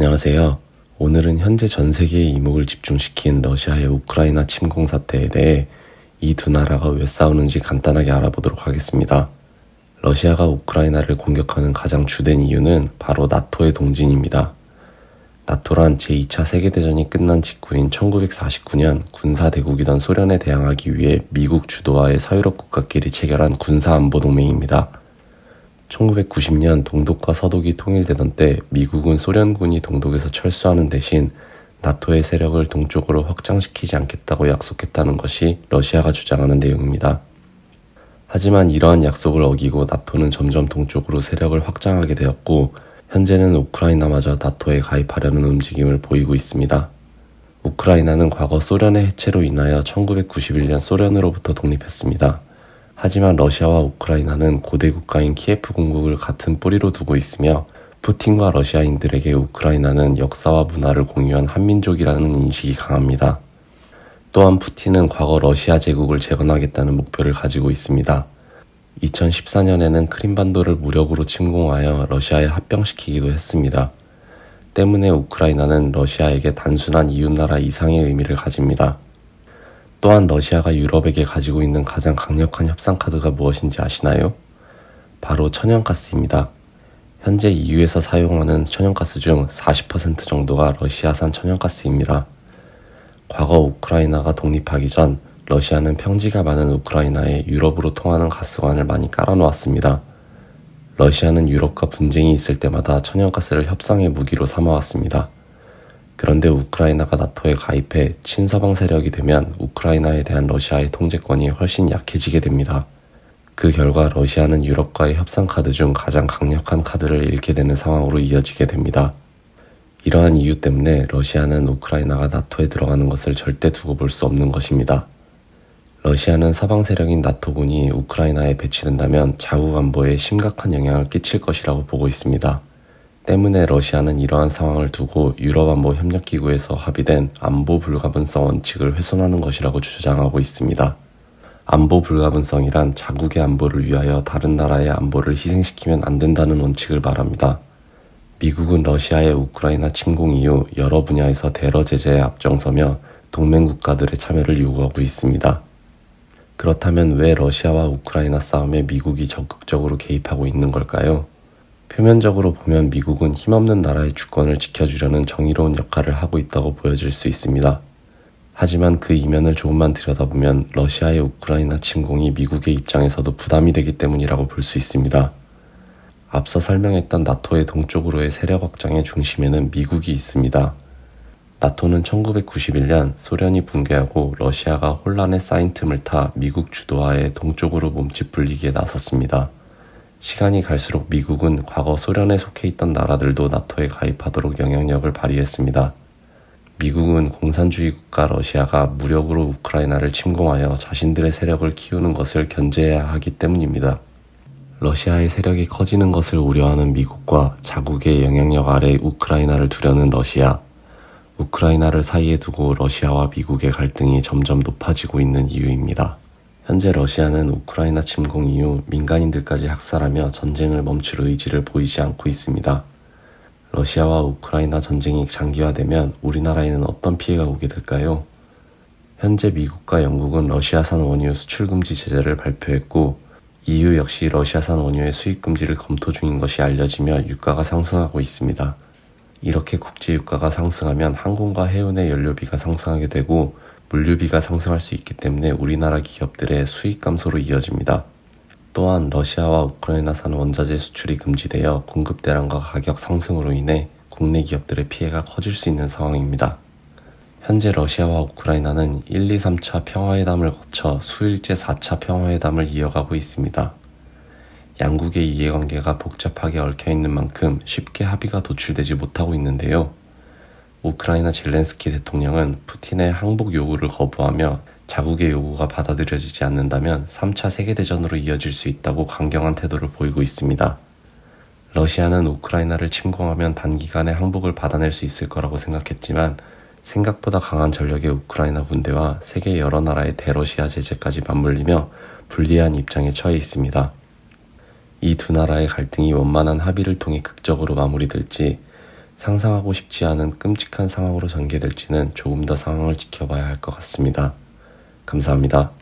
안녕하세요. 오늘은 현재 전 세계의 이목을 집중시킨 러시아의 우크라이나 침공 사태에 대해 이 두 나라가 왜 싸우는지 간단하게 알아보도록 하겠습니다. 러시아가 우크라이나를 공격하는 가장 주된 이유는 바로 나토의 동진입니다. 나토란 제2차 세계대전이 끝난 직후인 1949년 군사대국이던 소련에 대항하기 위해 미국 주도하에 서유럽 국가끼리 체결한 군사안보동맹입니다. 1990년 동독과 서독이 통일되던 때 미국은 소련군이 동독에서 철수하는 대신 나토의 세력을 동쪽으로 확장시키지 않겠다고 약속했다는 것이 러시아가 주장하는 내용입니다. 하지만 이러한 약속을 어기고 나토는 점점 동쪽으로 세력을 확장하게 되었고 현재는 우크라이나마저 나토에 가입하려는 움직임을 보이고 있습니다. 우크라이나는 과거 소련의 해체로 인하여 1991년 소련으로부터 독립했습니다. 하지만 러시아와 우크라이나는 고대 국가인 키예프 공국을 같은 뿌리로 두고 있으며 푸틴과 러시아인들에게 우크라이나는 역사와 문화를 공유한 한민족이라는 인식이 강합니다. 또한 푸틴은 과거 러시아 제국을 재건하겠다는 목표를 가지고 있습니다. 2014년에는 크림반도를 무력으로 침공하여 러시아에 합병시키기도 했습니다. 때문에 우크라이나는 러시아에게 단순한 이웃나라 이상의 의미를 가집니다. 또한 러시아가 유럽에게 가지고 있는 가장 강력한 협상카드가 무엇인지 아시나요? 바로 천연가스입니다. 현재 EU에서 사용하는 천연가스 중 40% 정도가 러시아산 천연가스입니다. 과거 우크라이나가 독립하기 전 러시아는 평지가 많은 우크라이나에 유럽으로 통하는 가스관을 많이 깔아놓았습니다. 러시아는 유럽과 분쟁이 있을 때마다 천연가스를 협상의 무기로 삼아왔습니다. 그런데 우크라이나가 나토에 가입해 친서방 세력이 되면 우크라이나에 대한 러시아의 통제권이 훨씬 약해지게 됩니다. 그 결과 러시아는 유럽과의 협상 카드 중 가장 강력한 카드를 잃게 되는 상황으로 이어지게 됩니다. 이러한 이유 때문에 러시아는 우크라이나가 나토에 들어가는 것을 절대 두고 볼 수 없는 것입니다. 러시아는 서방 세력인 나토군이 우크라이나에 배치된다면 자국 안보에 심각한 영향을 끼칠 것이라고 보고 있습니다. 때문에 러시아는 이러한 상황을 두고 유럽안보협력기구에서 합의된 안보 불가분성 원칙을 훼손하는 것이라고 주장하고 있습니다. 안보 불가분성이란 자국의 안보를 위하여 다른 나라의 안보를 희생시키면 안 된다는 원칙을 말합니다. 미국은 러시아의 우크라이나 침공 이후 여러 분야에서 대러 제재에 앞장서며 동맹국가들의 참여를 요구하고 있습니다. 그렇다면 왜 러시아와 우크라이나 싸움에 미국이 적극적으로 개입하고 있는 걸까요? 표면적으로 보면 미국은 힘없는 나라의 주권을 지켜주려는 정의로운 역할을 하고 있다고 보여질 수 있습니다. 하지만 그 이면을 조금만 들여다보면 러시아의 우크라이나 침공이 미국의 입장에서도 부담이 되기 때문이라고 볼 수 있습니다. 앞서 설명했던 나토의 동쪽으로의 세력 확장의 중심에는 미국이 있습니다. 나토는 1991년 소련이 붕괴하고 러시아가 혼란에 쌓인 틈을 타 미국 주도하에 동쪽으로 몸집 불리기에 나섰습니다. 시간이 갈수록 미국은 과거 소련에 속해 있던 나라들도 나토에 가입하도록 영향력을 발휘했습니다. 미국은 공산주의 국가 러시아가 무력으로 우크라이나를 침공하여 자신들의 세력을 키우는 것을 견제해야 하기 때문입니다. 러시아의 세력이 커지는 것을 우려하는 미국과 자국의 영향력 아래 우크라이나를 두려는 러시아, 우크라이나를 사이에 두고 러시아와 미국의 갈등이 점점 높아지고 있는 이유입니다. 현재 러시아는 우크라이나 침공 이후 민간인들까지 학살하며 전쟁을 멈출 의지를 보이지 않고 있습니다. 러시아와 우크라이나 전쟁이 장기화되면 우리나라에는 어떤 피해가 오게 될까요? 현재 미국과 영국은 러시아산 원유 수출 금지 제재를 발표했고 EU 역시 러시아산 원유의 수입 금지를 검토 중인 것이 알려지며 유가가 상승하고 있습니다. 이렇게 국제 유가가 상승하면 항공과 해운의 연료비가 상승하게 되고 물류비가 상승할 수 있기 때문에 우리나라 기업들의 수익 감소로 이어집니다. 또한 러시아와 우크라이나산 원자재 수출이 금지되어 공급 대란과 가격 상승으로 인해 국내 기업들의 피해가 커질 수 있는 상황입니다. 현재 러시아와 우크라이나는 1, 2, 3차 평화회담을 거쳐 수일째 4차 평화회담을 이어가고 있습니다. 양국의 이해관계가 복잡하게 얽혀있는 만큼 쉽게 합의가 도출되지 못하고 있는데요. 우크라이나 젤렌스키 대통령은 푸틴의 항복 요구를 거부하며 자국의 요구가 받아들여지지 않는다면 3차 세계대전으로 이어질 수 있다고 강경한 태도를 보이고 있습니다. 러시아는 우크라이나를 침공하면 단기간에 항복을 받아낼 수 있을 거라고 생각했지만 생각보다 강한 전력의 우크라이나 군대와 세계 여러 나라의 대러시아 제재까지 맞물리며 불리한 입장에 처해 있습니다. 이 두 나라의 갈등이 원만한 합의를 통해 극적으로 마무리될지 상상하고 싶지 않은 끔찍한 상황으로 전개될지는 조금 더 상황을 지켜봐야 할 것 같습니다. 감사합니다.